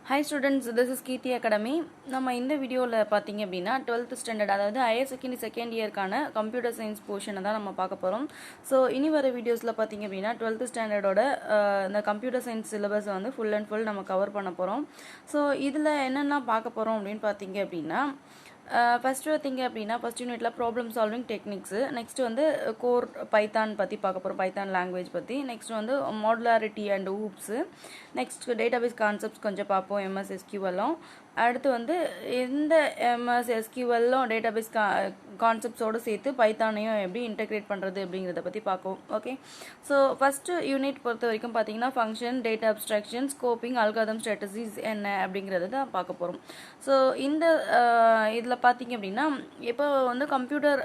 Hi students, this is Kirti Academy. நம்ம இந்த வீடியோவில் பார்த்தீங்க அப்படின்னா 12th ஸ்டாண்டர்ட் அதாவது ஹையர் செகண்ட் இயர்க்கான கம்ப்யூட்டர் சயின்ஸ் போர்ஷனை தான் நம்ம பார்க்க போகிறோம். ஸோ இனி வர வீடியோஸில் பார்த்தீங்க அப்படின்னா 12th ஸ்டாண்டர்டோட இந்த கம்ப்யூட்டர் சயின்ஸ் சிலபஸை வந்து ஃபுல் அண்ட் ஃபுல் நம்ம கவர் பண்ண போகிறோம். ஸோ இதில் என்னென்ன பார்க்க போகிறோம் அப்படின்னு பார்த்தீங்க அப்படின்னா ஃபஸ்ட்டு பார்த்தீங்க அப்படின்னா ஃபஸ்ட் யூனிட்டில் ப்ராப்ளம் சால்விங் டெக்னிக்ஸு, நெக்ஸ்ட் வந்து கோர் பைத்தான் பற்றி பார்க்க போகிறோம், பைத்தான் லாங்குவேஜ் பற்றி. நெக்ஸ்ட் வந்து modularity and OOPs, next database concepts கொஞ்சம் பார்ப்போம், எம்எஸ் எஸ்கியூஎல்லும். அடுத்து வந்து இந்த எம்எஸ் எஸ்கியூஎல்லும் டேட்டாபேஸ் கான்செப்ட்ஸோடு சேர்த்து பைத்தானையும் எப்படி இன்டெகிரேட் பண்ணுறது அப்படிங்கிறத பற்றி பார்ப்போம். ஓகே, ஸோ ஃபஸ்ட்டு யூனிட் பொறுத்த வரைக்கும் பார்த்தீங்கன்னா function, data abstraction, scoping, algorithm strategies என்ன அப்படிங்கிறத தான் பார்க்க போகிறோம். ஸோ இந்த இதில் பார்த்தீங்க அப்படின்னா இப்போ வந்து கம்ப்யூட்டர்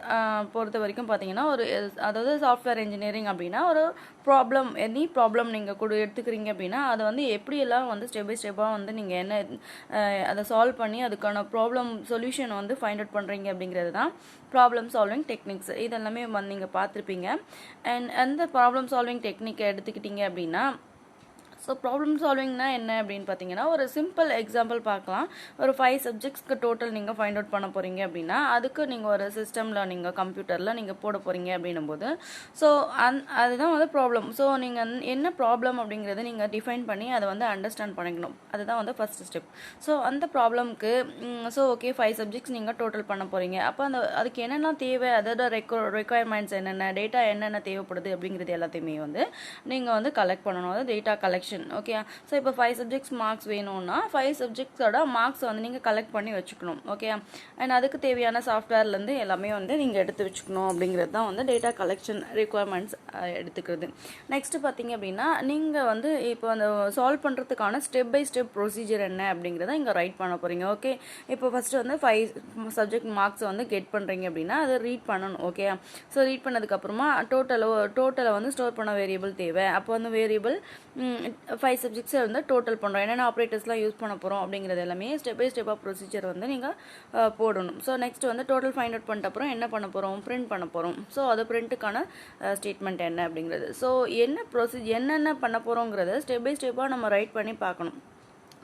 பொறுத்த வரைக்கும் பார்த்தீங்கன்னா ஒரு அதாவது சாஃப்ட்வேர் இன்ஜினியரிங் அப்படின்னா ஒரு ப்ராப்ளம், எனி ப்ராப்ளம் நீங்கள் எடுத்துக்கிறீங்க அப்படின்னா அதை வந்து எப்படியெல்லாம் வந்து ஸ்டெப் பை ஸ்டெப்பாக வந்து நீங்கள் என்ன அதை சால்வ் பண்ணி அதுக்கான ப்ராப்ளம் சொல்யூஷன் வந்து ஃபைண்ட் அவுட் பண்ணுறீங்க அப்படிங்கிறது தான் ப்ராப்ளம் சால்விங் டெக்னிக்ஸ். இதெல்லாமே வந்து நீங்கள் பார்த்துருப்பீங்க. அண்ட் அந்த ப்ராப்ளம் சால்விங் டெக்னிக்கை எடுத்துக்கிட்டீங்க அப்படின்னா ஸோ ப்ராப்ளம் சால்விங்னா என்ன அப்படின்னு பார்த்தீங்கன்னா ஒரு சிம்பிள் எக்ஸாம்பிள் பார்க்கலாம். ஒரு 5 சப்ஜெக்ட்ஸ்க்கு டோட்டல் நீங்கள் ஃபைண்ட் அவுட் பண்ண போகிறீங்க அப்படின்னா அதுக்கு நீங்கள் ஒரு சிஸ்டமில் நீங்கள் கம்ப்யூட்டரில் நீங்கள் போட போகிறீங்க அப்படின்னும் போது ஸோ அதுதான் வந்து ப்ராப்ளம். ஸோ நீங்கள் என்ன ப்ராப்ளம் அப்படிங்கிறத நீங்கள் டிஃபைன் பண்ணி அதை வந்து அண்டர்ஸ்டாண்ட் பண்ணிக்கணும். அதுதான் வந்து ஃபஸ்ட் ஸ்டெப். ஸோ அந்த ப்ராப்ளம்க்கு ஸோ ஓகே 5 சப்ஜெக்ட்ஸ் நீங்கள் டோட்டல் பண்ண போகிறீங்க. அப்போ அதுக்கு என்னென்ன தேவை, அதோட ரெக்குவயர்மெண்ட்ஸ் என்னென்ன, டேட்டா என்னென்ன தேவைப்படுது அப்படிங்கிறது எல்லாத்தையுமே வந்து நீங்கள் வந்து கலெக்ட் பண்ணணும். அது டேட்டா கலெக்ஷன். ஓகே, ஸோ இப்போ 5 சப்ஜெக்ட்ஸ் மார்க்ஸ் வேணும்னா 5 சப்ஜெக்ட்ஸோட மார்க்ஸ் வந்து நீங்கள் கலெக்ட் பண்ணி வச்சுக்கணும். ஓகே, அண்ட் அதுக்கு தேவையான சாஃப்ட்வேர்லேருந்து எல்லாமே வந்து நீங்கள் எடுத்து வச்சுக்கணும் அப்படிங்கிறது தான் வந்து டேட்டா கலெக்ஷன் ரெக்குவயர்மெண்ட்ஸ் எடுத்துக்கிறது. நெக்ஸ்ட் பார்த்தீங்க அப்படின்னா நீங்கள் வந்து இப்போ அந்த சால்வ் பண்ணுறதுக்கான ஸ்டெப் பை ஸ்டெப் ப்ரொசீஜர் என்ன அப்படிங்கிறத இங்கே ரைட் பண்ண போகிறீங்க. ஓகே, இப்போ ஃபஸ்ட்டு வந்து 5 சப்ஜெக்ட் மார்க்ஸ் வந்து கெட் பண்ணுறீங்க அப்படின்னா அதை ரீட் பண்ணணும். ஓகே, ஸோ ரீட் பண்ணதுக்கப்புறமா டோட்டலை வந்து ஸ்டோர் பண்ண வேரியபிள் தேவை. அப்போ வந்து வேரியபிள் 5 சப்ஜெக்ட்ஸை வந்து டோட்டல் பண்ணுறோம், என்னென்ன ஆப்ரேட்டர்ஸ்லாம் யூஸ் பண்ண போகிறோம் அப்படிங்கிறது எல்லாமே ஸ்டெப் பை ஸ்டெப்பாக ப்ரொசீஜர் வந்து நீங்கள் போடணும். ஸோ நெக்ஸ்ட் வந்து டோட்டல் ஃபைண்ட் அவுட் பண்ணிட்ட அப்புறம் என்ன பண்ண போகிறோம், பிரிண்ட் பண்ண போகிறோம். ஸோ அது பிரிண்ட்டுக்கான ஸ்டேட்மெண்ட் என்ன அப்படிங்கிறது, ஸோ என்னென்ன பண்ண போகிறோங்கிறத ஸ்டெப் பை ஸ்டெப்பாக நம்ம ரைட் பண்ணி பார்க்கணும்.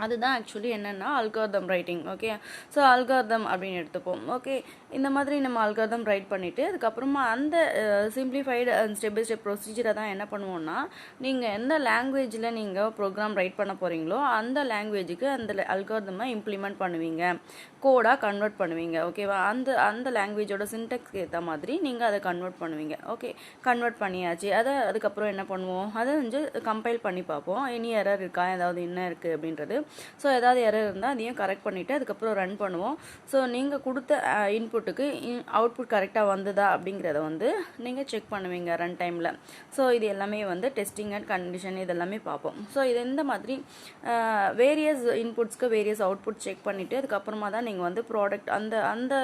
அதுதான் ஆக்சுவலி என்னென்னா algorithm writing. Okay, so algorithm அப்படின்னு எடுத்துப்போம். ஓகே, இந்த மாதிரி நம்ம அல்காரிதம் ரைட் பண்ணிவிட்டு அதுக்கப்புறமா அந்த சிம்பிளிஃபைடு ஸ்டெப் பை ஸ்டெப் ப்ரொசீஜரை தான் என்ன பண்ணுவோம்னா நீங்கள் எந்த லாங்குவேஜில் நீங்கள் ப்ரோக்ராம் ரைட் பண்ண போகிறீங்களோ அந்த லாங்குவேஜுக்கு அந்த அல்காரிதமை இம்ப்ளிமெண்ட் பண்ணுவீங்க, கோடாக கன்வெர்ட் பண்ணுவீங்க. ஓகேவா, அந்த லாங்குவேஜோட சின்டெக்ஸ்க்கு ஏற்ற மாதிரி நீங்கள் அதை கன்வெர்ட் பண்ணுவீங்க. ஓகே, கன்வெர்ட் பண்ணியாச்சு. அதுக்கப்புறம் என்ன பண்ணுவோம், அதை வந்து கம்பைல் பண்ணி பார்ப்போம், இனி எரர் இருக்கா, ஏதாவது என்ன இருக்குது அப்படின்றது. ஸோ ஏதாவது எரர் இருந்தால் அதையும் கரெக்ட் பண்ணிவிட்டு அதுக்கப்புறம் ரன் பண்ணுவோம். ஸோ நீங்கள் கொடுத்த இன்புட்டுக்கு அவுட்புட் கரெக்டாக வந்ததா அப்படிங்கிறத வந்து நீங்கள் செக் பண்ணுவீங்க ரன் டைமில். ஸோ இது எல்லாமே வந்து டெஸ்டிங் அண்ட் கண்டிஷன் இதெல்லாமே பார்ப்போம். ஸோ இது இந்த மாதிரி வேரியஸ் இன்புட்ஸ்க்கு வேரியஸ் அவுட்புட் செக் பண்ணிவிட்டு அதுக்கப்புறமா தான் நீங்கள் வந்து ப்ராடக்ட் அந்த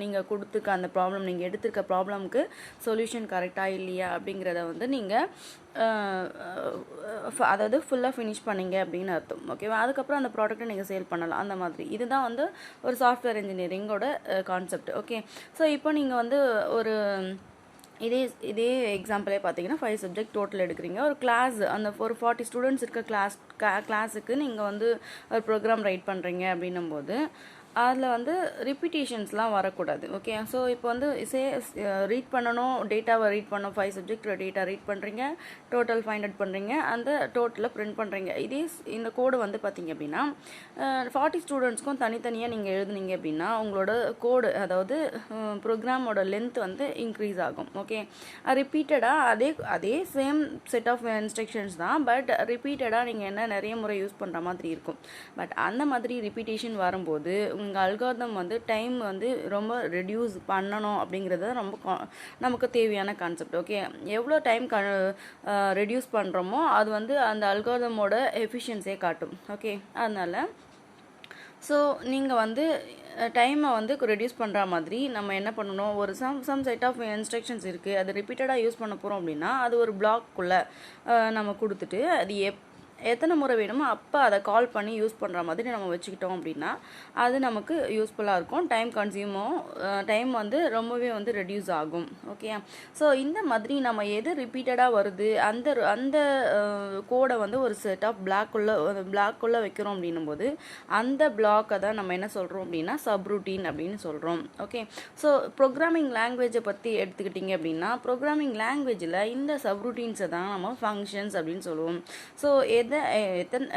நீங்கள் கொடுத்துருக்க அந்த ப்ராப்ளம், நீங்கள் எடுத்துருக்க ப்ராப்ளம்க்கு சொல்யூஷன் கரெக்டாக இல்லையா அப்படிங்கிறத வந்து நீங்கள் அதாவது ஃபுல்லாக ஃபினிஷ் பண்ணிங்க அப்படின்னு அர்த்தம். ஓகேவா, அதுக்கப்புறம் அந்த ப்ராடக்ட்டை நீங்கள் சேல் பண்ணலாம். அந்த மாதிரி இதுதான் வந்து ஒரு சாஃப்ட்வேர் இன்ஜினியரிங்கோட கான்செப்ட். ஓகே, ஸோ இப்போ நீங்கள் வந்து ஒரு இதே எக்ஸாம்பிளே பார்த்தீங்கன்னா 5 சப்ஜெக்ட் டோட்டல் எடுக்கிறீங்க. ஒரு கிளாஸ், அந்த ஒரு 40 ஸ்டூடெண்ட்ஸ் இருக்க கிளாஸுக்கு நீங்கள் வந்து ஒரு ப்ரோக்ராம் ரைட் பண்ணுறீங்க அப்படின்னும் போது அதில் வந்து ரிப்பீட்டேஷன்ஸ்லாம் வரக்கூடாது. ஓகே, ஸோ இப்போ வந்து ரீட் பண்ணணும், டேட்டாவை ரீட் பண்ணணும், 5 சப்ஜெக்ட் டேட்டா ரீட் பண்ணுறீங்க, டோட்டல் ஃபைண்ட் அவுட் பண்ணுறீங்க, அந்த டோட்டலை பிரிண்ட் பண்ணுறீங்க. இந்த கோடு வந்து பார்த்தீங்க அப்படின்னா 40 ஸ்டூடெண்ட்ஸ்க்கும் தனித்தனியாக நீங்கள் எழுதுனீங்க அப்படின்னா உங்களோட கோடு, அதாவது ப்ரோக்ராமோட லென்த் வந்து இன்க்ரீஸ் ஆகும். ஓகே, ரிப்பீட்டடாக அதே சேம் செட் ஆஃப் இன்ஸ்ட்ரக்ஷன்ஸ் தான், பட் ரிப்பீட்டடாக நீங்கள் என்ன நிறைய முறை யூஸ் பண்ணுற மாதிரி இருக்கும். பட் அந்த மாதிரி ரிப்பீட்டேஷன் வரும்போது உங்கள் அல்காரிதம் வந்து டைம் வந்து ரொம்ப ரெடியூஸ் பண்ணணும் அப்படிங்கிறது நமக்கு தேவையான கான்செப்ட். ஓகே, எவ்வளோ டைம் ரெடியூஸ் பண்ணுறோமோ அது வந்து அந்த அல்காரிதமோட எஃபிஷியன்சியை காட்டும். ஓகே, அதனால் ஸோ நீங்கள் வந்து டைமை வந்து ரெடியூஸ் பண்ணுற மாதிரி நம்ம என்ன பண்ணணும், ஒரு சம் செட் ஆஃப் இன்ஸ்ட்ரக்ஷன்ஸ் இருக்குது, அது ரிப்பீட்டடாக யூஸ் பண்ண போகிறோம் அப்படின்னா அது ஒரு பிளாக்குள்ளே நம்ம கொடுத்துட்டு அது எத்தனை முறை வேணுமோ அப்போ அதை கால் பண்ணி யூஸ் பண்ணுற மாதிரி நம்ம வச்சுக்கிட்டோம் அப்படின்னா அது நமக்கு யூஸ்ஃபுல்லாக இருக்கும். டைம் வந்து ரொம்பவே வந்து ரெடியூஸ் ஆகும். ஓகே, ஸோ இந்த மாதிரி நம்ம எது ரிப்பீட்டடாக வருது அந்த கோடை வந்து ஒரு செட் ஆஃப் பிளாக்குள்ளே வைக்கிறோம் அப்படின்னும் போது அந்த பிளாக்கை தான் நம்ம என்ன சொல்கிறோம் அப்படின்னா சப்ரூட்டீன் அப்படின்னு சொல்கிறோம். ஓகே, ஸோ ப்ரோக்ராமிங் லாங்குவேஜை பற்றி எடுத்துக்கிட்டிங்க அப்படின்னா ப்ரோக்ராமிங் லாங்குவேஜில் இந்த சப்ரூட்டீன்ஸை தான் நம்ம ஃபங்க்ஷன்ஸ் அப்படின்னு சொல்லுவோம். ஸோ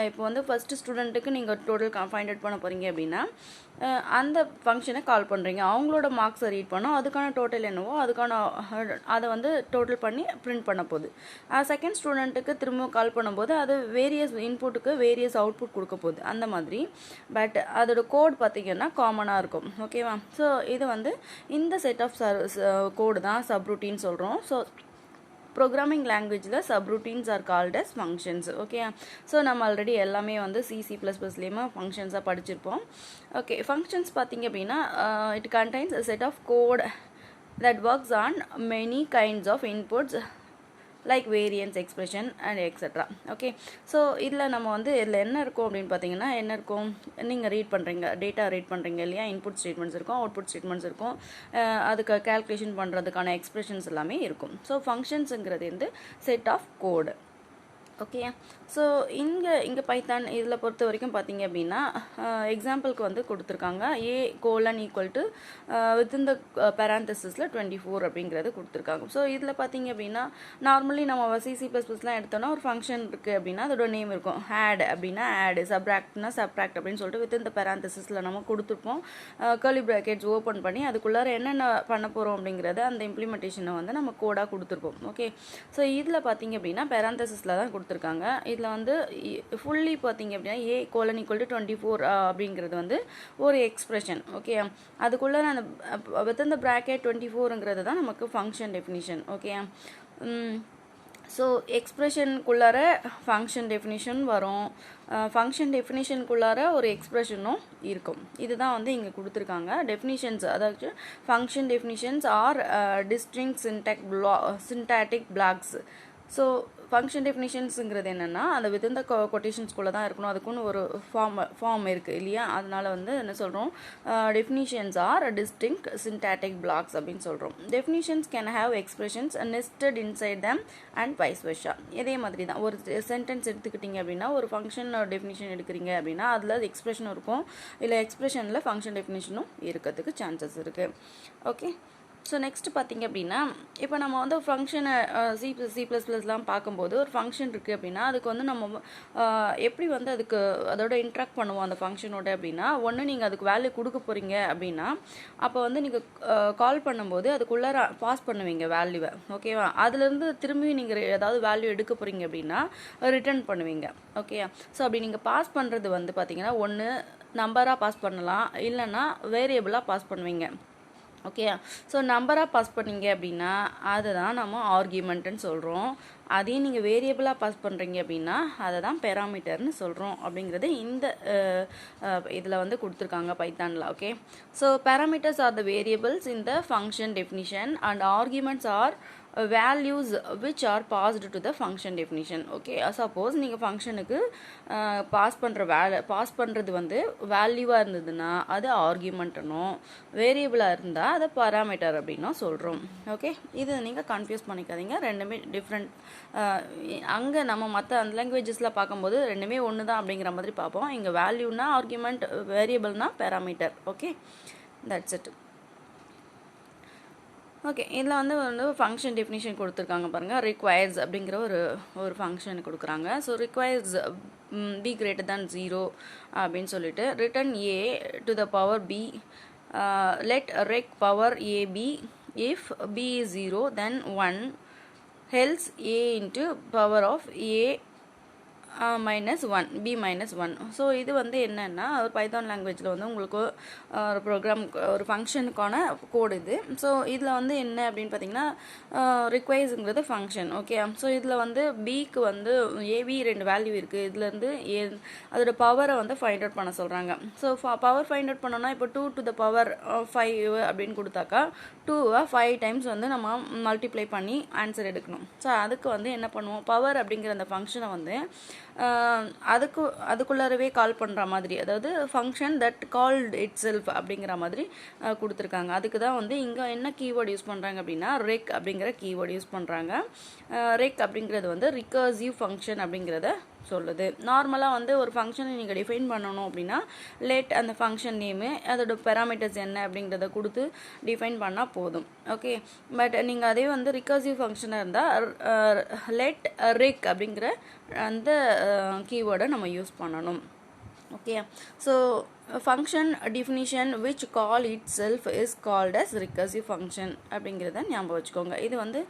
இப்போ வந்து ஃபஸ்ட்டு ஸ்டூடெண்ட்டுக்கு நீங்கள் டோட்டல் ஃபைண்ட் அவுட் பண்ண போகிறீங்க அப்படின்னா அந்த ஃபங்க்ஷனை கால் பண்ணுறீங்க, அவங்களோட மார்க்ஸை ரீட் பண்ணோம், அதுக்கான டோட்டல் என்னவோ அதை வந்து டோட்டல் பண்ணி பிரிண்ட் பண்ண போகுது. செகண்ட் ஸ்டூடெண்ட்டுக்கு திரும்ப கால் பண்ணும்போது அது வேரியஸ் இன்புட்டுக்கு வேரியஸ் அவுட்புட் கொடுக்க போகுது அந்த மாதிரி. பட் அதோட கோட் பார்த்திங்கன்னா காமனாக இருக்கும். ஓகேவா, ஸோ இது வந்து இந்த செட் ஆஃப் கோடு தான் சப்ரூட்டீன் சொல்கிறோம். ஸோ ப்ரோக்ராமிங் லாங்குவேஜில் subroutines are called as functions. Okay, so நம்ம ஆல்ரெடி எல்லாமே வந்து C++லேயுமே ஃபங்க்ஷன்ஸாக படிச்சிருப்போம். ஓகே, ஃபங்க்ஷன்ஸ் பார்த்திங்க அப்படின்னா it contains a set of code that works on many kinds of inputs like variance, expression and extra. Okay, so இதில் நம்ம வந்து இதில் என்ன இருக்கும் அப்படின்னு பார்த்தீங்கன்னா என்ன இருக்கும், நீங்கள் டேட்டா ரீட் பண்ணுறீங்க இல்லையா, இன்புட் ஸ்டேட்மெண்ட்ஸ் இருக்கும், அவுட்புட் ஸ்டேட்மெண்ட்ஸ் இருக்கும், அதுக்கு கால்குலேஷன் பண்ணுறதுக்கான எக்ஸ்பிரஷன்ஸ் எல்லாமே இருக்கும். ஸோ ஃபங்க்ஷன்ஸுங்கிறது வந்து set of code. Okay, so இங்கே பைத்தான் இதில் பொறுத்த வரைக்கும் பார்த்தீங்க அப்படின்னா எக்ஸாம்பிளுக்கு வந்து கொடுத்துருக்காங்க A:= வித்தின் த பேராந்தசிஸில் 24 அப்படிங்கிறது கொடுத்துருக்காங்க. ஸோ இதில் பார்த்தீங்க அப்படின்னா நார்மலி நம்ம C++லாம் எடுத்தோன்னா ஒரு ஃபங்க்ஷன் இருக்குது அப்படின்னா அதோட நேம் இருக்கும். ஆட் அப்படின்னா ஆடு, சப்ராக்ட்னா சப்ராக்ட் அப்படின்னு சொல்லிட்டு வித்தின் த பேராந்தசிஸில் நம்ம கொடுத்துருப்போம். கர்லி பிராக்கெட்ஸ் ஓப்பன் பண்ணி அதுக்குள்ளார என்னென்ன பண்ண போகிறோம் அப்படிங்கிறத அந்த இம்ப்ளிமெண்டேஷனை வந்து நம்ம கோடாக கொடுத்துருப்போம். ஓகே, ஸோ இதில் பார்த்தீங்க அப்படின்னா பேராந்தசிஸில் தான் கொடுத்துருக்காங்க. இதில் வந்து ஃபுல்லி பார்த்தீங்க அப்படின்னா A:24 அப்படிங்கிறது வந்து ஒரு எக்ஸ்பிரஷன். ஓகே, அதுக்குள்ளே அந்த வித்தின் த பிராக்கெட் 24ங்கிறது தான் நமக்கு ஃபங்க்ஷன் டெஃபினிஷன். ஓகே, ஸோ எக்ஸ்பிரஷனுக்குள்ளார ஃபங்க்ஷன் டெஃபினிஷன் வரும், ஃபங்க்ஷன் டெஃபினிஷனுக்குள்ளார ஒரு எக்ஸ்பிரஷனும் இருக்கும். இதுதான் வந்து இங்கே கொடுத்துருக்காங்க டெஃபினிஷன்ஸ். அதாவது function definitions are distinct syntactic blocks. So function டெஃபினிஷன்ஸுங்கிறது என்னென்னா அந்த வித்தின் த கொட்டேஷன்ஸ்குள்ளே தான் இருக்கணும், அதுக்குன்னு ஒரு ஃபார்ம் இருக்குது இல்லையா, அதனால் வந்து என்ன சொல்கிறோம், definitions are distinct syntactic blocks அப்படின்னு சொல்கிறோம். Definitions can have expressions nested inside them and vice versa. இதே மாதிரி தான் ஒரு சென்டென்ஸ் எடுத்துக்கிட்டிங்க அப்படின்னா ஒரு ஃபங்க்ஷன் டெஃபினிஷன் எடுக்கிறீங்க அப்படின்னா அதில் எக்ஸ்பிரஷனும் இருக்கும், இல்லை எக்ஸ்பிரஷனில் ஃபங்க்ஷன் டெஃபினிஷனும் இருக்கிறதுக்கு சான்சஸ் இருக்குது. ஓகே, ஸோ நெக்ஸ்ட் பார்த்திங்க அப்படின்னா இப்போ நம்ம வந்து ஃபங்க்ஷனை C++லாம் பார்க்கும்போது ஒரு ஃபங்க்ஷன் இருக்குது அப்படின்னா அதுக்கு வந்து நம்ம எப்படி வந்து அதோட இன்ட்ராக்ட் பண்ணுவோம் அந்த ஃபங்க்ஷனோட அப்படின்னா, ஒன்று நீங்கள் அதுக்கு வேல்யூ கொடுக்க போகிறீங்க அப்படின்னா அப்போ வந்து நீங்கள் கால் பண்ணும்போது அதுக்குள்ளே பாஸ் பண்ணுவீங்க வேல்யூவை. ஓகேவா, அதுலேருந்து திரும்பி நீங்கள் ஏதாவது வேல்யூ எடுக்க போகிறீங்க அப்படின்னா ரிட்டர்ன் பண்ணுவீங்க. ஓகே, ஸோ அப்படி நீங்கள் பாஸ் பண்ணுறது வந்து பார்த்திங்கன்னா ஒன்று நம்பராக பாஸ் பண்ணலாம், இல்லைன்னா வேரியபிளாக பாஸ் பண்ணுவீங்க. ஓகே, ஸோ நம்பராக பாஸ் பண்ணீங்க அப்படின்னா அதுதான் நம்ம ஆர்கியூமெண்ட்டுன்னு சொல்கிறோம். அதையும் நீங்கள் வேரியபிளாக பாஸ் பண்ணுறீங்க அப்படின்னா அதை தான் பெராமீட்டர்னு சொல்கிறோம் அப்படிங்கிறது இந்த இதில் வந்து கொடுத்துருக்காங்க பைத்தானில். Okay, so parameters are the variables in the function definition and arguments are values which are passed to the function definition. Okay, suppose நீங்கள் ஃபங்க்ஷனுக்கு பாஸ் பண்ணுறது வந்து வேல்யூவாக இருந்ததுன்னா அது ஆர்கியூமெண்ட்னும், வேரியபிளாக இருந்தால் அதை பாராமீட்டர் அப்படின்னும் சொல்கிறோம். ஓகே, இது நீங்கள் கன்ஃபியூஸ் பண்ணிக்காதீங்க, ரெண்டுமே டிஃப்ரெண்ட். அங்கே நம்ம மற்ற அந்த லாங்குவேஜஸில் பார்க்கும்போது ரெண்டுமே ஒன்று தான் அப்படிங்கிற மாதிரி பார்ப்போம். இங்கே வேல்யூனா ஆர்கியூமெண்ட், வேரியபிள்னா parameter. Okay, that's it. Okay, இதில் வந்து ஃபங்க்ஷன் டெஃபினிஷன் கொடுத்துருக்காங்க பாருங்கள். ரிக்வயர்ஸ் அப்படிங்கிற ஒரு ஃபங்க்ஷன் கொடுக்குறாங்க. So requires b greater than 0 அப்படின்னு சொல்லிட்டு return a to the power b, let rec power a b if b is 0 then 1, else a into power of a -1 b -1. So இது வந்து என்னென்னா ஒரு பைத்தான் லாங்குவேஜில் வந்து உங்களுக்கு ஒரு ப்ரோக்ராம் ஒரு ஃபங்க்ஷனுக்கான கோடு இது. ஸோ இதில் வந்து என்ன அப்படின்னு பார்த்தீங்கன்னா ரிக்வயர்ஸுங்கிறது ஃபங்க்ஷன். ஓகே, ஸோ இதில் வந்து பிக்கு வந்து ஏபி 2 வேல்யூ இருக்குது. இதுலேருந்து அதோட பவரை வந்து ஃபைண்ட் அவுட் பண்ண சொல்கிறாங்க. ஸோ பவர் ஃபைண்ட் அவுட் பண்ணோன்னா இப்போ 2 to the power 5 அப்படின்னு கொடுத்தாக்கா 2 5 டைம்ஸ் வந்து நம்ம மல்டிப்ளை பண்ணி ஆன்சர் எடுக்கணும். ஸோ அதுக்கு வந்து என்ன பண்ணுவோம், பவர் அப்படிங்கிற அந்த ஃபங்க்ஷனை வந்து அதுக்குள்ளாரவே கால் பண்ணுற மாதிரி, அதாவது function that called it self அப்படிங்கிற மாதிரி கொடுத்துருக்காங்க. அதுக்கு தான் வந்து இங்கே என்ன கீவேர்டு யூஸ் பண்ணுறாங்க அப்படின்னா ரெக் அப்படிங்கிற கீவேர்டு யூஸ் பண்ணுறாங்க. ரெக் அப்படிங்கிறது வந்து ரிகர்சிவ் ஃபங்க்ஷன் அப்படிங்கிறத சொல்லுது. நார்மலாக வந்து ஒரு ஃபங்க்ஷனை நீங்கள் டிஃபைன் பண்ணணும் அப்படின்னா லெட் அந்த ஃபங்க்ஷன் நேமு அதோட பெராமீட்டர்ஸ் என்ன அப்படிங்கிறத கொடுத்து டிஃபைன் பண்ணால் போதும். ஓகே, பட் நீங்கள் அதே வந்து ரிகர்சிவ் ஃபங்க்ஷனாக இருந்தால் லெட் ரெக் அப்படிங்கிற அந்த கீவேர்டை நம்ம யூஸ் பண்ணணும். Okay, so function definition which call itself is called as recursive function அப்படிங்கிறத ஞாபகம் வச்சுக்கோங்க. இது வந்து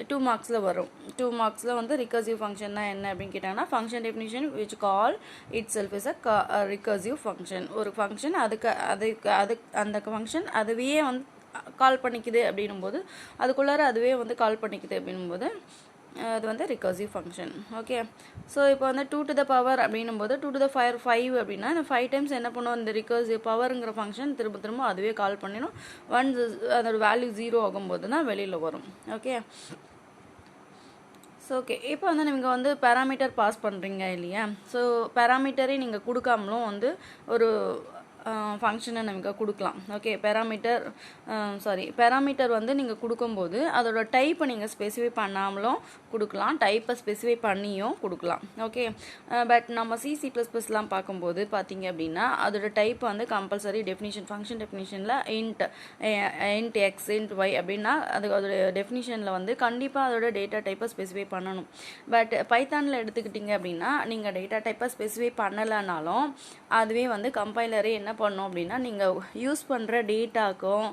2 மார்க்ஸில் வரும். 2 மார்க்ஸில் வந்து ரிகர்சிவ் ஃபங்க்ஷன்னா என்ன அப்படின்னு கேட்டாங்கன்னா function definition which call itself is a recursive function. ஒரு ஃபங்க்ஷன் அந்த ஃபங்க்ஷன் அதுவே வந்து கால் பண்ணிக்குது அப்படின்னும்போது, அதுக்குள்ளார அதுவே வந்து கால் பண்ணிக்குது அப்படின்னும்போது அது வந்து ரிகர்சிவ் ஃபங்க்ஷன். ஓகே, ஸோ இப்போ வந்து 2 to the power அப்படின்னும் போது 2 to the power 5 அப்படின்னா இந்த 5 டைம்ஸ் என்ன பண்ணுவோம், இந்த ரிகர்சிவ் பவருங்கிற ஃபங்க்ஷன் திரும்ப அதுவே கால் பண்ணிடும். ஒன்ஸ் அதோட வேல்யூ 0 ஆகும்போது தான் வெளியில் வரும். ஓகே, ஸோ ஓகே, இப்போ வந்து நீங்கள் வந்து பேராமீட்டர் பாஸ் பண்ணுறீங்க இல்லையா? ஸோ பேராமீட்டரே நீங்கள் கொடுக்காமலும் வந்து ஒரு ஃபங்க்ஷனை நமக்கு கொடுக்கலாம். ஓகே, பேராமீட்டர் வந்து நீங்கள் கொடுக்கும்போது அதோட டைப்பை நீங்கள் ஸ்பெசிஃபை பண்ணாமலும் கொடுக்கலாம், டைப்பை ஸ்பெசிஃபை பண்ணியும் கொடுக்கலாம். ஓகே, பட் நம்ம C++லாம் பார்க்கும்போது பார்த்தீங்க அப்படின்னா அதோட டைப் வந்து கம்பல்சரி டெஃபினிஷன், ஃபங்க்ஷன் டெஃபினிஷனில் இன்ட் எக்ஸ் இன்ட் ஒய் அப்படின்னா அதோட டெஃபினிஷனில் வந்து கண்டிப்பாக அதோட டேட்டா டைப்பை ஸ்பெசிஃபை பண்ணணும். பட் பைத்தானில் எடுத்துக்கிட்டிங்க அப்படின்னா நீங்கள் டேட்டா டைப்பை ஸ்பெசிஃபை பண்ணலைனாலும் அதுவே வந்து கம்பைலரே என்ன பண்ணோம் அப்படின்னா நீங்கள் யூஸ் பண்ணுற டேட்டாக்கும்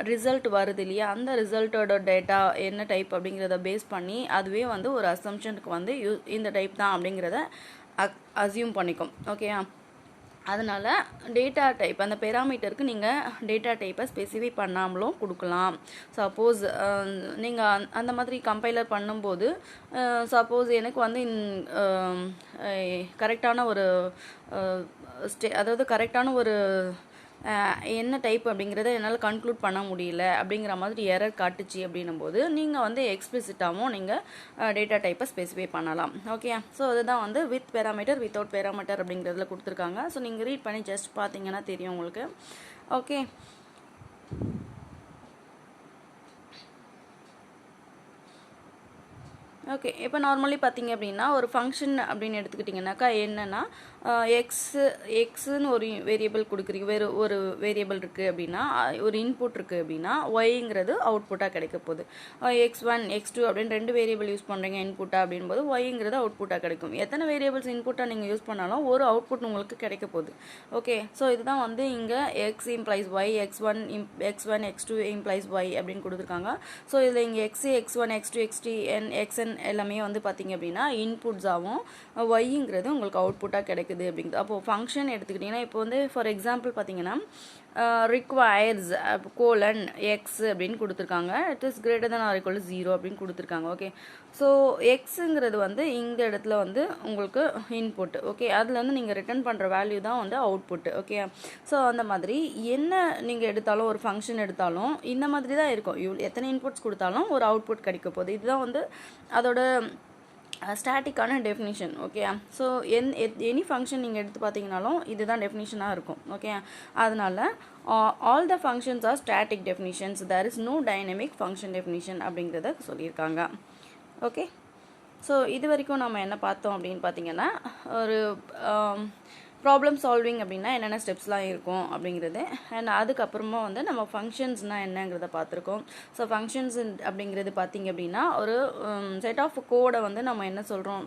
ரிசல்ட் வருது இல்லையா, அந்த ரிசல்ட்டோட டேட்டா என்ன டைப் அப்படிங்கிறத பேஸ் பண்ணி அதுவே வந்து ஒரு அசம்ஷனுக்கு வந்து இந்த டைப் தான் அப்படிங்கிறத அசியூம் பண்ணிக்கும். ஓகேயா, அதனால் டேட்டா டைப் அந்த பெராமீட்டருக்கு நீங்கள் டேட்டா டைப்பை ஸ்பெசிஃபை பண்ணாமலும் கொடுக்கலாம். சப்போஸ் நீங்கள் அந்த மாதிரி கம்பைலர் பண்ணும்போது சப்போஸ் எனக்கு வந்து கரெக்டான ஒரு அதாவது கரெக்டான ஒரு என்ன டைப் அப்படிங்கிறத என்னால் கன்க்ளூட் பண்ண முடியல அப்படிங்கிற மாதிரி எரர் காட்டுச்சு அப்படின்னும் போது நீங்கள் வந்து எக்ஸ்பிளிசிட்டாகவும் நீங்கள் டேட்டா டைப்பை ஸ்பெசிஃபை பண்ணலாம். ஓகே, ஸோ அதுதான் வந்து வித் பேராமீட்டர் வித்தவுட் பேராமீட்டர் அப்படிங்கிறதுல கொடுத்துருக்காங்க. ஸோ நீங்கள் ரீட் பண்ணி ஜஸ்ட் பார்த்தீங்கன்னா தெரியும் உங்களுக்கு. ஓகே, ஓகே, இப்போ நார்மலி பார்த்தீங்க அப்படின்னா ஒரு ஃபங்க்ஷன் அப்படின்னு எடுத்துக்கிட்டிங்கனாக்கா என்னென்னா எக்ஸுன்னு ஒரு வேரியபிள் கொடுக்குறீங்க, ஒரு வேரியபிள் இருக்குது அப்படின்னா ஒரு இன்புட் இருக்குது அப்படின்னா ஒய்ங்கிறது அவுட்புட்டாக கிடைக்க போகுது. x1 x2 அப்படின்னு 2 வேரியபிள் யூஸ் பண்ணுறீங்க இன்புட்டாக அப்படின்போது ஒய்ங்கிறது அவுட்புட்டாக கிடைக்கும். எத்தனை வேரியபிள்ஸ் இன்புட்டாக நீங்கள் யூஸ் பண்ணாலும் ஒரு அவுட்புட் உங்களுக்கு கிடைக்க போகுது. ஓகே, ஸோ இதுதான் வந்து இங்கே x implies y, x1 x2 implies y அப்படின்னு கொடுத்துருக்காங்க. ஸோ இதில் இங்கே x1 x2 xn எல்லாமே வந்து பார்த்தீங்க அப்படின்னா இன்புட்ஸாகவும் ஒய்ங்கிறது உங்களுக்கு அவுட்புட்டாக கிடைக்குது அப்படிங்கிறது. அப்போது ஃபங்க்ஷன் எடுத்துக்கிட்டிங்கன்னா இப்போ வந்து ஃபார் எக்ஸாம்பிள் பார்த்தீங்கன்னா ரிக்வயர்ஸ் கோலன் எக்ஸ் அப்படின்னு கொடுத்துருக்காங்க. It is greater than or equal to 0 அப்படின்னு கொடுத்துருக்காங்க. ஓகே, ஸோ எக்ஸுங்கிறது வந்து இந்த இடத்துல வந்து உங்களுக்கு இன்புட். ஓகே, அதில் வந்து நீங்கள் ரிட்டர்ன் பண்ணுற வேல்யூ தான் வந்து அவுட்புட். ஓகே, ஸோ அந்த மாதிரி என்ன நீங்கள் எடுத்தாலும் ஒரு ஃபங்க்ஷன் எடுத்தாலும் இந்த மாதிரி தான் இருக்கும். எத்தனை இன்புட்ஸ் கொடுத்தாலும் ஒரு அவுட்புட் கிடைக்க போகுது. இதுதான் வந்து அதோட ஸ்டாட்டிக்கான definition. Okay, so any function நீங்கள் எடுத்து பார்த்தீங்கனாலும் இதுதான் டெஃபினிஷனாக இருக்கும். ஓகே, அதனால் all the functions are static definitions, there is no dynamic function definition அப்படிங்கிறத சொல்லியிருக்காங்க. ஓகே, ஸோ இது வரைக்கும் நம்ம என்ன பார்த்தோம் அப்படின்னு பார்த்தீங்கன்னா ஒரு ப்ராப்ளம் சால்விங் அப்படின்னா என்னென்ன ஸ்டெப்ஸ்லாம் இருக்கும் அப்படிங்கிறது, அண்ட் அதுக்கப்புறமா வந்து நம்ம ஃபங்க்ஷன்ஸ்னால் என்னங்கிறத பார்த்துருக்கோம். ஸோ ஃபங்க்ஷன்ஸ் அப்படிங்கிறது பார்த்திங்க அப்படின்னா ஒரு செட் ஆஃப் கோடை வந்து நம்ம என்ன சொல்கிறோம்,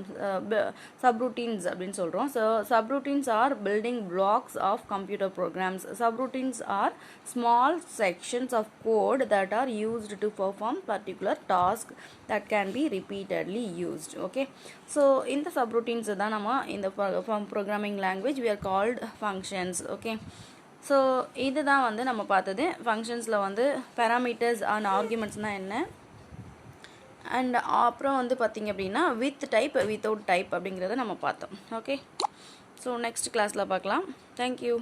சப்ரூட்டீன்ஸ் அப்படின்னு சொல்கிறோம். So subroutines are building blocks of computer programs. Subroutines are small sections of code that are used to perform particular task that can be repeatedly used. Okay, so இந்த subroutines தான் நம்ம இந்த programming language we are called functions. Okay, so இதுதான் வந்து நம்ம பார்த்தது. functionsல வந்து parameters and argumentsனா என்ன, and அப்புறம் வந்து பார்த்தீங்க அப்படின்னா with type without type அப்படிங்கிறத நம்ம பார்த்தோம். Okay, so next classல பார்க்கலாம். Thank you.